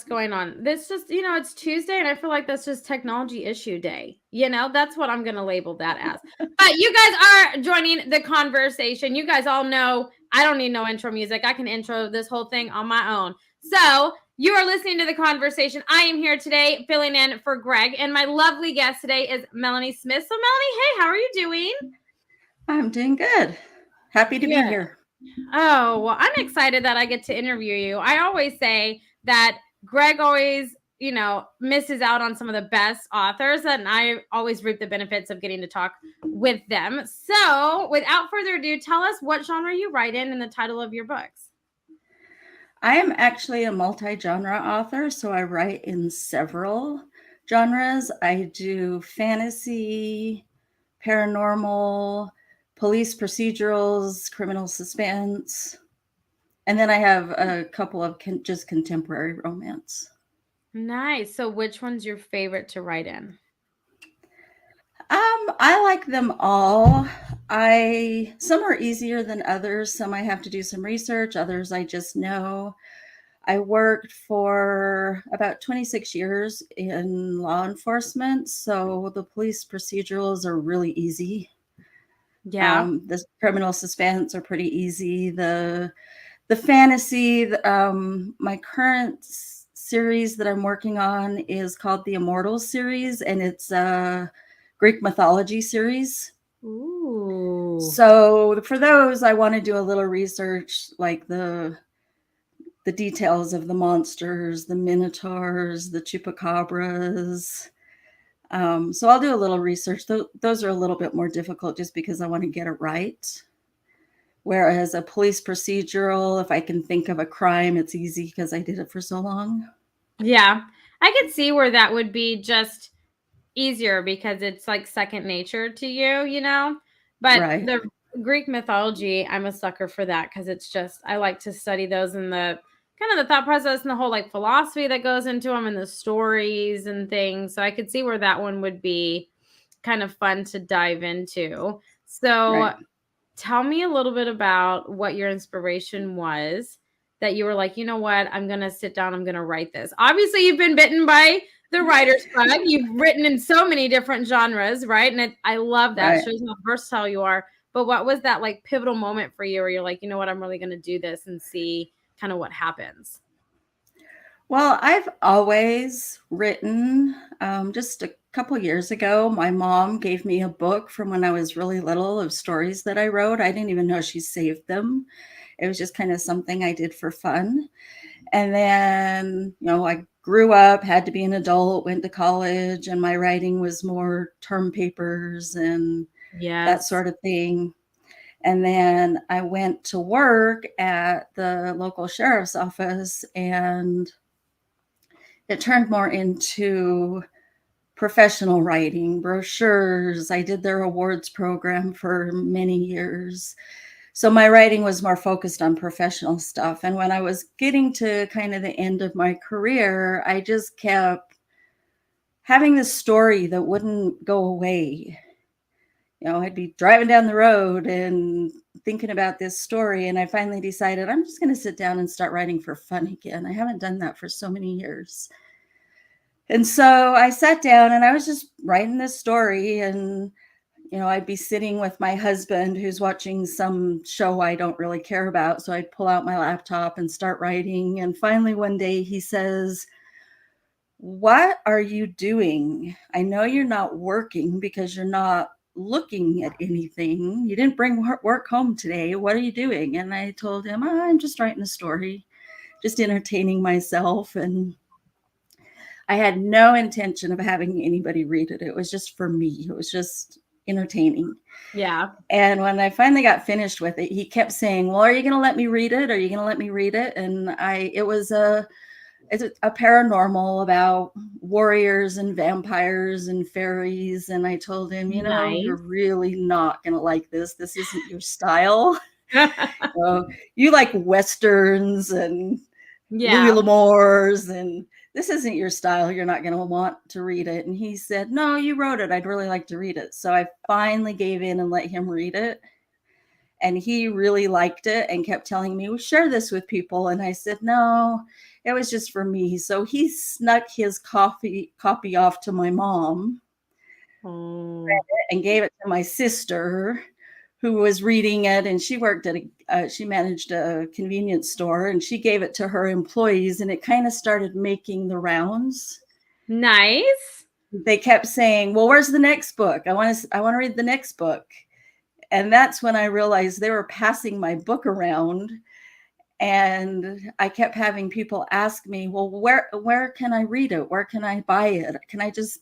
what's going on. This just, it's Tuesday and I feel like that's just technology issue day. That's what I'm going to label that as. But you guys are joining the conversation. You guys all know I don't need no intro music. I can intro this whole thing on my own. So you are listening to the conversation. I am here today filling in for Greg, and my lovely guest today is Melanie Smith. So Melanie, hey, how are you doing? I'm doing good. Happy to be here. Oh, well, I'm excited that I get to interview you. I always say that Greg always, misses out on some of the best authors, and I always reap the benefits of getting to talk with them. So, without further ado, tell us what genre you write in and the title of your books. I am actually a multi-genre author, so I write in several genres. I do fantasy, paranormal, police procedurals, criminal suspense, and then I have a couple of just contemporary romance. Nice. So which one's your favorite to write in? I like them all. Some are easier than others. Some I have to do some research, others I just know. I worked for about 26 years in law enforcement, so the police procedurals are really easy. Yeah. The criminal suspense are pretty easy. The fantasy, my current series that I'm working on is called the Immortals series, and it's a Greek mythology series. Ooh. So for those, I want to do a little research, like the details of the monsters, the minotaurs, the chupacabras. So I'll do a little research. Those are a little bit more difficult just because I want to get it right. Whereas a police procedural, if I can think of a crime, it's easy because I did it for so long. Yeah. I could see where that would be just easier because it's like second nature to you, But right. The Greek mythology, I'm a sucker for that because it's just, I like to study those and the kind of the thought process and the whole like philosophy that goes into them and the stories and things. So I could see where that one would be kind of fun to dive into. So Right. tell me a little bit about what your inspiration was that you were like, you know what, I'm going to sit down, I'm going to write this. Obviously, you've been bitten by the writer's bug. You've written in so many different genres, right? And I love that. Right. It shows how versatile you are. But what was that like pivotal moment for you where you're like, you know what, I'm really going to do this and see kind of what happens? Well, I've always written. Just a couple years ago, my mom gave me a book from when I was really little of stories that I wrote. I didn't even know she saved them. It was just kind of something I did for fun. And then, I grew up, had to be an adult, went to college, and my writing was more term papers and that sort of thing. And then I went to work at the local sheriff's office, and it turned more into professional writing, brochures. I did their awards program for many years. So my writing was more focused on professional stuff. And when I was getting to kind of the end of my career, I just kept having this story that wouldn't go away. I'd be driving down the road and thinking about this story. And I finally decided I'm just going to sit down and start writing for fun again. I haven't done that for so many years. And so I sat down and I was just writing this story, and I'd be sitting with my husband who's watching some show I don't really care about. So I'd pull out my laptop and start writing. And finally, one day he says, "What are you doing? I know you're not working because you're not looking at anything. You didn't bring work home today. What are you doing?" And I told him, "I'm just writing a story, just entertaining myself." And I had no intention of having anybody read it. It was just for me. It was just entertaining. Yeah. And when I finally got finished with it, he kept saying, "Well, are you going to let me read it? Are you going to let me read it?" And it was a paranormal about warriors and vampires and fairies. And I told him, "You're really not going to like this. This isn't your style. You like Westerns and Louis L'Amour's, and this isn't your style. You're not going to want to read it." And he said, "No, you wrote it. I'd really like to read it." So I finally gave in and let him read it. And he really liked it and kept telling me, "Well, share this with people." And I said, "No, it was just for me. So he snuck his copy off to my mom and gave it to my sister, who was reading it, and she worked at she managed a convenience store, and she gave it to her employees, and it kind of started making the rounds. Nice. They kept saying, well, where's the next book? I want to read the next book. And that's when I realized they were passing my book around. And I kept having people ask me, well, where can I read it? Where can I buy it? Can I just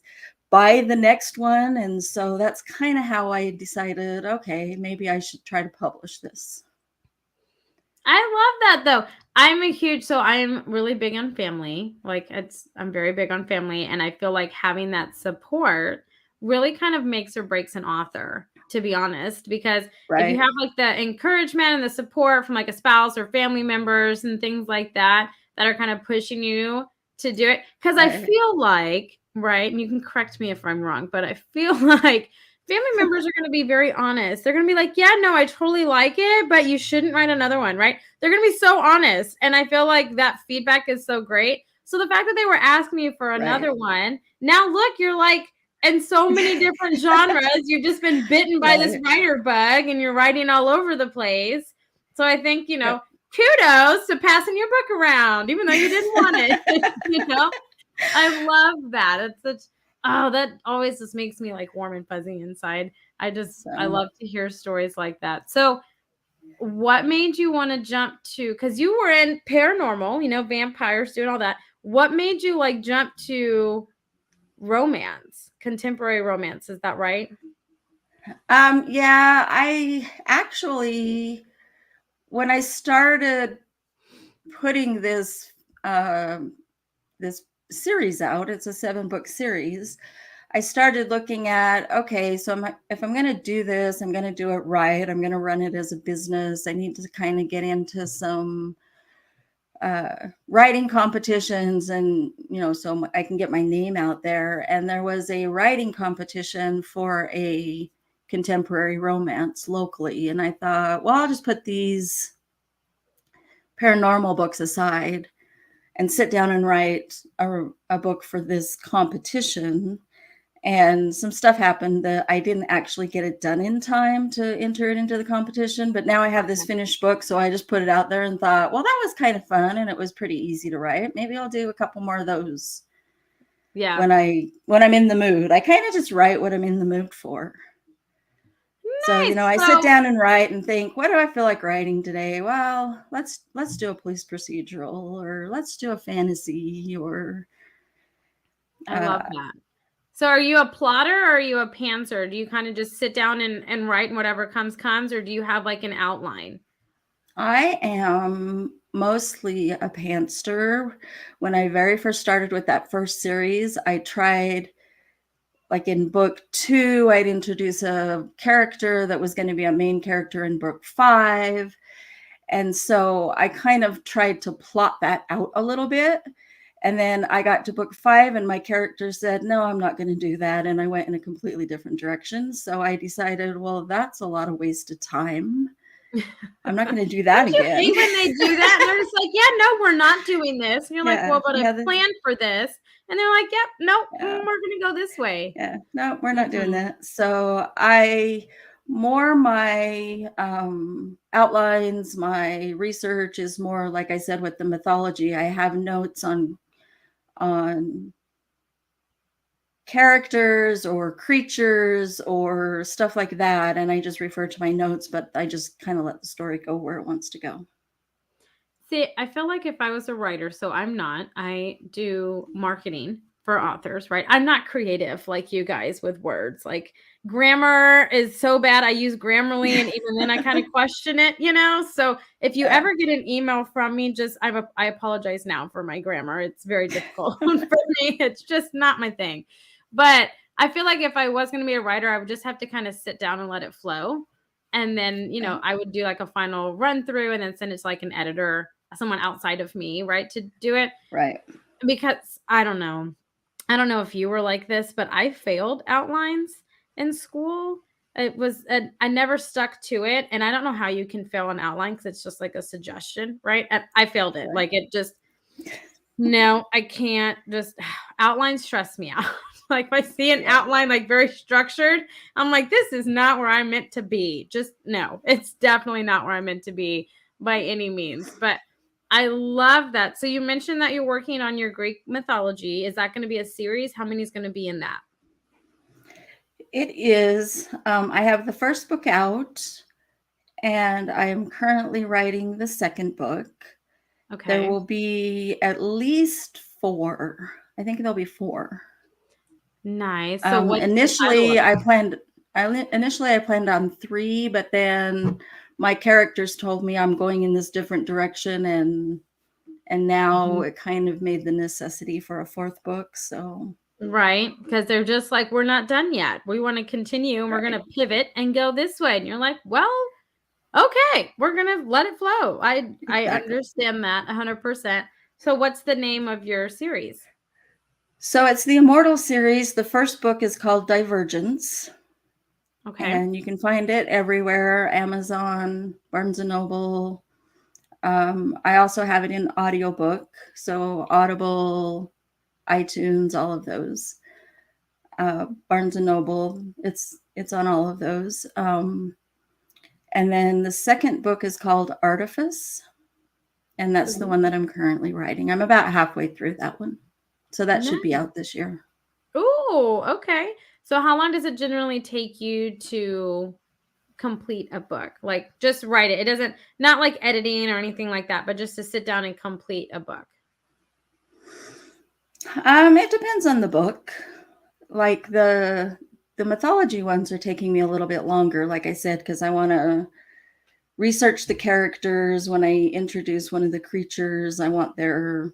buy the next one? And so that's kind of how I decided, okay, maybe I should try to publish this. I love that though. I'm really big on family. I'm very big on family, and I feel like having that support really kind of makes or breaks an author, to be honest, because if you have like the encouragement and the support from like a spouse or family members and things like that are kind of pushing you to do it. Because I feel like, right, and you can correct me if I'm wrong, but I feel like family members are going to be very honest. They're going to be like, yeah, no, I totally like it, but you shouldn't write another one, right? They're going to be so honest. And I feel like that feedback is so great. So the fact that they were asking you for another one, now look, you're like in so many different genres. You've just been bitten by this writer bug and you're writing all over the place. So I think, kudos to passing your book around, even though you didn't want it. I love that. It's such that always just makes me like warm and fuzzy inside. I love to hear stories like that. So what made you want to jump to, because you were in paranormal, vampires, doing all that. What made you like jump to romance, contemporary romance? Is that right? Yeah, I actually, when I started putting this this series out, it's a 7-book series, I started looking at, okay, so if I'm going to do this, I'm going to do it right. I'm going to run it as a business. I need to kind of get into some writing competitions and, so I can get my name out there. And there was a writing competition for a contemporary romance locally. And I thought, well, I'll just put these paranormal books aside and sit down and write a book for this competition. And some stuff happened that I didn't actually get it done in time to enter it into the competition. But now I have this finished book. So I just put it out there and thought, well, that was kind of fun. And it was pretty easy to write. Maybe I'll do a couple more of those. Yeah. When I'm in the mood, I kind of just write what I'm in the mood for. Nice. So, I sit down and write and think, what do I feel like writing today? Well, let's do a police procedural, or let's do a fantasy, or I love that. So are you a plotter or are you a pantser? Do you kind of just sit down and write and whatever comes, or do you have like an outline? I am mostly a pantser. When I very first started with that first series, I tried, like in book 2, I'd introduce a character that was going to be a main character in book 5. And so I kind of tried to plot that out a little bit. And then I got to book 5 and my character said, no, I'm not going to do that. And I went in a completely different direction. So I decided, well, that's a lot of wasted time. I'm not going to do that again. Hate when they do that and they're just like, yeah, no, we're not doing this. And you're like, well, but I planned for this. And they're like, yep, nope, we're going to go this way. Yeah, no, we're not doing that. So my outlines, my research is more, like I said, with the mythology. I have notes on characters or creatures or stuff like that. And I just refer to my notes, but I just kind of let the story go where it wants to go. See, I feel like if I was a writer, so I'm not, I do marketing for authors, right? I'm not creative like you guys with words. Like grammar is so bad. I use Grammarly and even then I kind of question it, So if you ever get an email from me, I apologize now for my grammar. It's very difficult for me. It's just not my thing. But I feel like if I was going to be a writer, I would just have to kind of sit down and let it flow. And then, I would do like a final run through and then send it to like an editor, someone outside of me, right, to do it. Right. Because I don't know if you were like this, but I failed outlines in school. I never stuck to it. And I don't know how you can fail an outline because it's just like a suggestion, right? I failed it. Right. Like it just, No, I can't. Just outlines stress me out. Like if I see an outline like very structured, I'm like, this is not where I'm meant to be. Just no, it's definitely not where I'm meant to be by any means. But I love that. So you mentioned that you're working on your Greek mythology. Is that going to be a series? How many is going to be in that? It is. I have the first book out, and I am currently writing the second book. Okay. There will be at least 4. I think there'll be 4. Nice. So what's Initially, the title I planned on 3, but then my characters told me I'm going in this different direction, and now it kind of made the necessity for a 4th book. So right, because they're just like, we're not done yet. We want to continue, and we're going to pivot and go this way. And you're like, well, okay, we're going to let it flow. I understand that 100%. So what's the name of your series? So it's the Immortal series. The first book is called Divergence. Okay. And you can find it everywhere, Amazon, Barnes & Noble. I also have it in audiobook, so Audible, iTunes, all of those. Barnes & Noble, it's on all of those. And then the second book is called Artifice, and that's the one that I'm currently writing. I'm about halfway through that one. So that should be out this year. Ooh, okay. So how long does it generally take you to complete a book? Like just write it. It doesn't, not like editing or anything like that, but just to sit down and complete a book. It depends on the book. Like the mythology ones are taking me a little bit longer, like I said, because I want to research the characters. When I introduce one of the creatures, I want their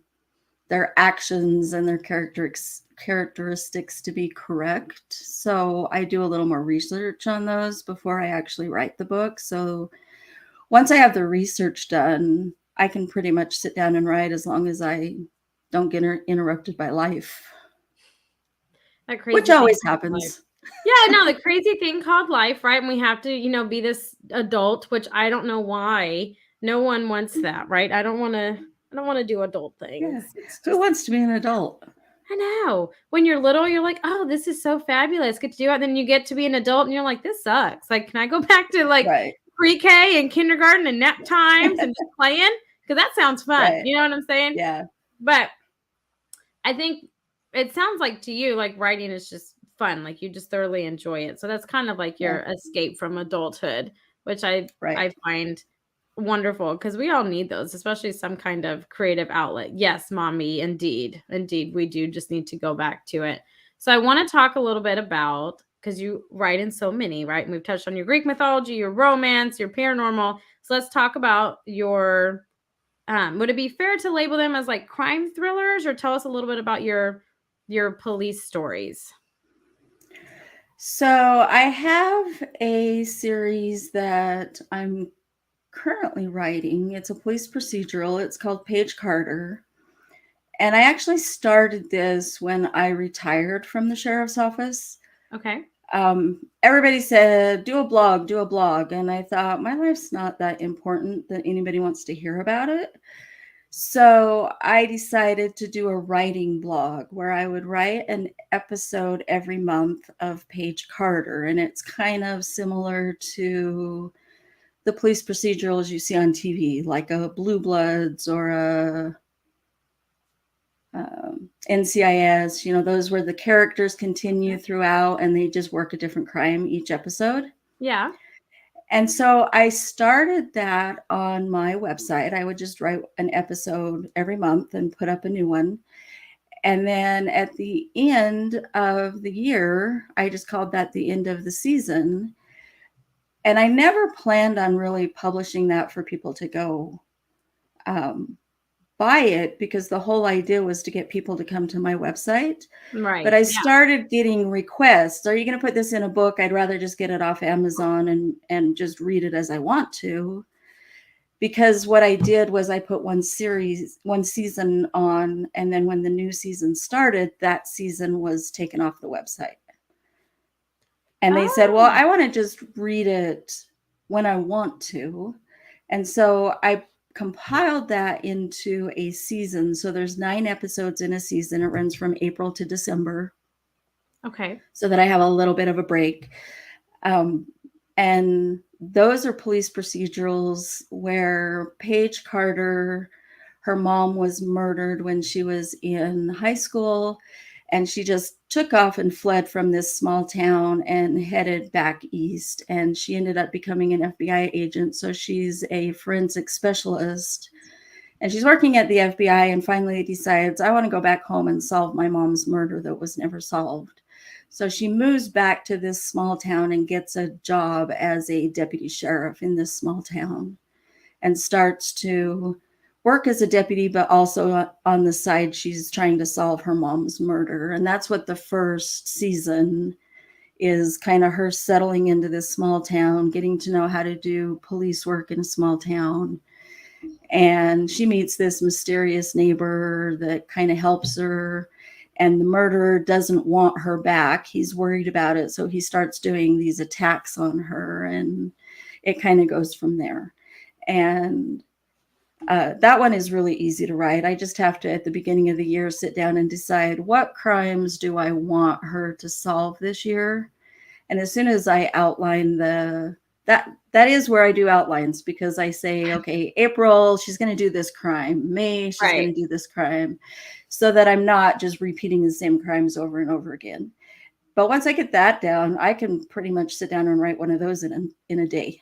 actions and their characteristics to be correct. So I do a little more research on those before I actually write the book. So once I have the research done, I can pretty much sit down and write, as long as I don't get interrupted by life. That crazy Which always thing happens. Yeah, no, the crazy thing called life, right? And we have to, be this adult, which I don't know why no one wants that, right? I don't want to do adult things. Yeah. Who wants to be an adult? I know. When you're little, you're like, oh, this is so fabulous. Get to do it. Then you get to be an adult and you're like, this sucks. Like, can I go back to like pre-K and kindergarten and nap times and just playing? Because that sounds fun. Right. You know what I'm saying? Yeah. But I think it sounds like to you, like writing is just fun. Like you just thoroughly enjoy it. So that's kind of like your escape from adulthood, which I find wonderful, because we all need those, especially some kind of creative outlet. Yes, mommy, indeed, we do just need to go back to it. So I want to talk a little bit about, because you write in so many, right? And we've touched on your Greek mythology, your romance, your paranormal. So let's talk about your would it be fair to label them as like crime thrillers, or tell us a little bit about your police stories? So I have a series that I'm currently writing. It's a police procedural. It's called Paige Carter. And I actually started this when I retired from the sheriff's office. Okay. Everybody said, do a blog. And I thought, my life's not that important that anybody wants to hear about it. So I decided to do a writing blog where I would write an episode every month of Paige Carter. And it's kind of similar to the police procedurals you see on TV, like a Blue Bloods or a NCIS. Those where the characters continue throughout and they just work a different crime each episode. Yeah. And so I started that on my website. I would just write an episode every month and put up a new one. And then at the end of the year, I just called that the end of the season. And I never planned on really publishing that for people to go buy it, because the whole idea was to get people to come to my website. Right. But I started getting requests. Are you going to put this in a book? I'd rather just get it off Amazon and just read it as I want to. Because what I did was I put one season on, and then when the new season started, that season was taken off the website. And they said, well, I want to just read it when I want to. And so I compiled that into a season. So there's 9 episodes in a season. It runs from April to December. Okay. So that I have a little bit of a break. And those are police procedurals where Paige Carter, her mom was murdered when she was in high school, and she just took off and fled from this small town and headed back east. And she ended up becoming an FBI agent. So she's a forensic specialist. And she's working at the FBI and finally decides, I want to go back home and solve my mom's murder that was never solved. So she moves back to this small town and gets a job as a deputy sheriff in this small town and starts to work as a deputy, but also on the side, she's trying to solve her mom's murder. And that's what the first season is, kind of her settling into this small town, getting to know how to do police work in a small town. And she meets this mysterious neighbor that kind of helps her. And the murderer doesn't want her back. He's worried about it. So he starts doing these attacks on her, and it kind of goes from there. And that one is really easy to write. I just have to, at the beginning of the year, sit down and decide what crimes do I want her to solve this year. And as soon as I outline that is where I do outlines, because I say, okay, April, she's going to do this crime. May, she's going to do this crime, so that I'm not just repeating the same crimes over and over again. But once I get that down, I can pretty much sit down and write one of those in a day.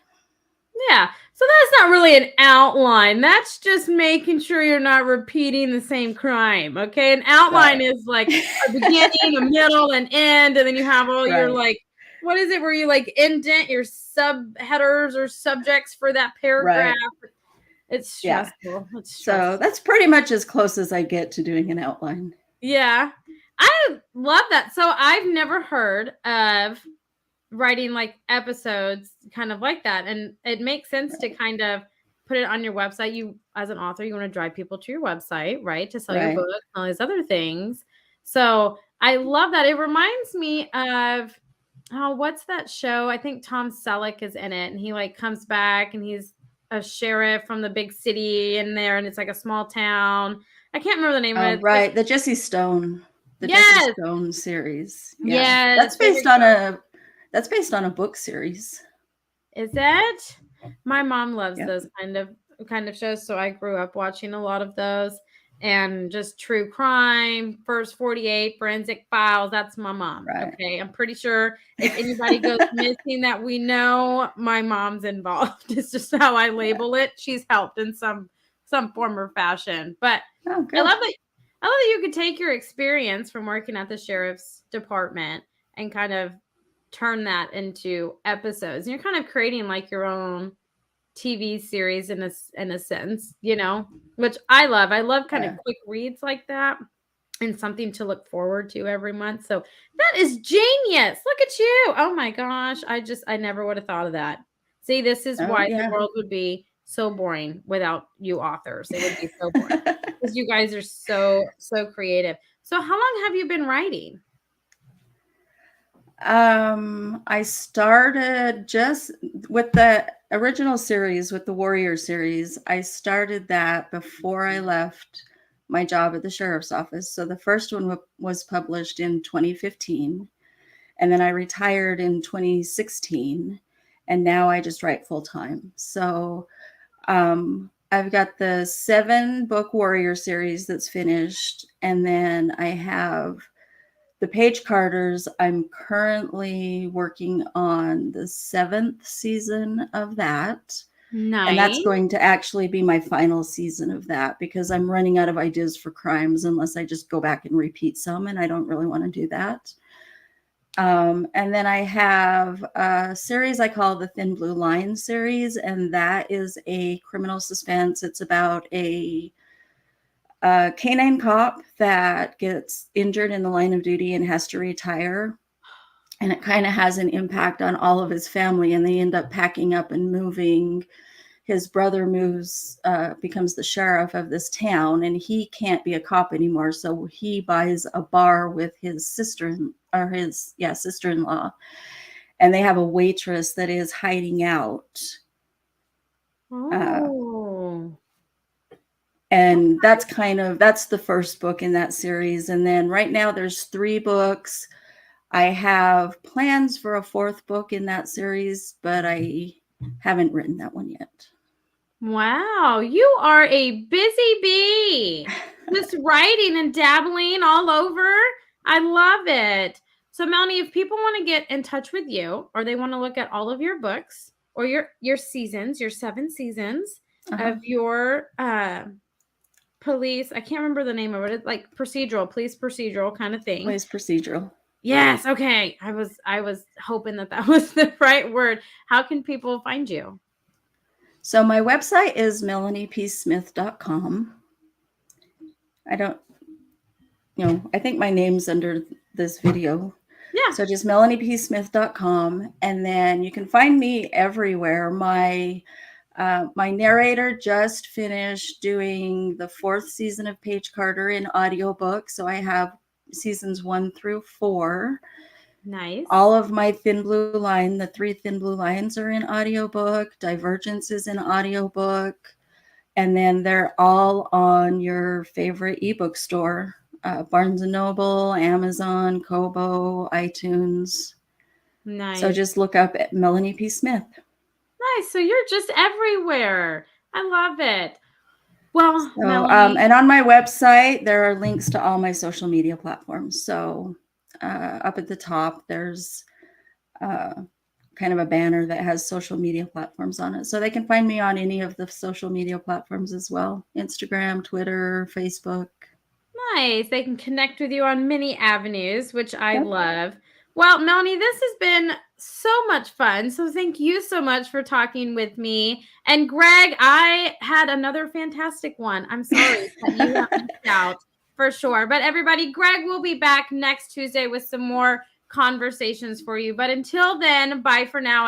Yeah. So that's not really an outline. That's just making sure you're not repeating the same crime. Okay. An outline is like a beginning, a middle, an end, and then you have all your like, what is it where you like indent your subheaders or subjects for that paragraph? It's stressful. It's stressful. So that's pretty much as close as I get to doing an outline. Yeah. I love that. So I've never heard of writing like episodes kind of like that. And it makes sense to kind of put it on your website. You, as an author, you want to drive people to your website, right? To sell your book and all these other things. So I love that. It reminds me of, what's that show? I think Tom Selleck is in it, and he like comes back and he's a sheriff from the big city in there, and it's like a small town. I can't remember the name of it. Right. The Jesse Stone. The Jesse Stone series. Yeah. That's based on a book series. Is it? My mom loves those kind of shows, so I grew up watching a lot of those, and just true crime, First 48, Forensic Files. That's my mom. Okay, I'm pretty sure if anybody goes missing that we know, my mom's involved. It's just how I label it. She's helped in some form or fashion. But I love that you could take your experience from working at the sheriff's department and kind of turn that into episodes. And you're kind of creating like your own TV series in a sense, which I love. I love kind of quick reads like that and something to look forward to every month. So that is genius. Look at you. Oh my gosh. I never would have thought of that. See, this is why the world would be so boring without you authors. It would be so boring because you guys are so creative. So how long have you been writing? I started just with the original series, with the Warrior series. I started that before I left my job at the sheriff's office. So the first one was published in 2015, and then I retired in 2016, and now I just write full time. So I've got the 7-book Warrior series that's finished, and then I have the Paige Carters. I'm currently working on the 7th season of that. Nice. And that's going to actually be my final season of that, because I'm running out of ideas for crimes unless I just go back and repeat some, and I don't really want to do that. And then I have a series I call the Thin Blue Line series, and that is a criminal suspense. It's about a canine cop that gets injured in the line of duty and has to retire. And it kind of has an impact on all of his family, and they end up packing up and moving. His brother becomes the sheriff of this town, and he can't be a cop anymore. So he buys a bar with his sister-in-law, and they have a waitress that is hiding out. Oh. And that's the first book in that series. And then right now there's 3 books. I have plans for a 4th book in that series, but I haven't written that one yet. Wow, you are a busy bee. Just writing and dabbling all over. I love it. So Melanie, if people want to get in touch with you, or they want to look at all of your books or your seasons, your 7 seasons of your police, I can't remember the name of it. It's like police procedural kind of thing. Police procedural. Yes, okay. I was hoping that was the right word. How can people find you? So my website is melaniepsmith.com. I think my name's under this video. Yeah. So just melaniepsmith.com. And then you can find me everywhere. My narrator just finished doing the 4th season of Paige Carter in audiobook. So I have seasons 1 through 4. Nice. All of my Thin Blue Line, the 3 Thin Blue Lines are in audiobook. Divergence is in audiobook. And then they're all on your favorite ebook store. Barnes & Noble, Amazon, Kobo, iTunes. Nice. So just look up at Melanie P. Smith. Nice. So you're just everywhere. I love it. Well, so, and on my website, there are links to all my social media platforms. So up at the top, there's kind of a banner that has social media platforms on it. So they can find me on any of the social media platforms as well. Instagram, Twitter, Facebook. Nice. They can connect with you on many avenues, which I love. Well, Melanie, this has been so much fun. So thank you so much for talking with me. And Greg, I had another fantastic one. I'm sorry that you have missed out for sure. But everybody, Greg will be back next Tuesday with some more conversations for you. But until then, bye for now.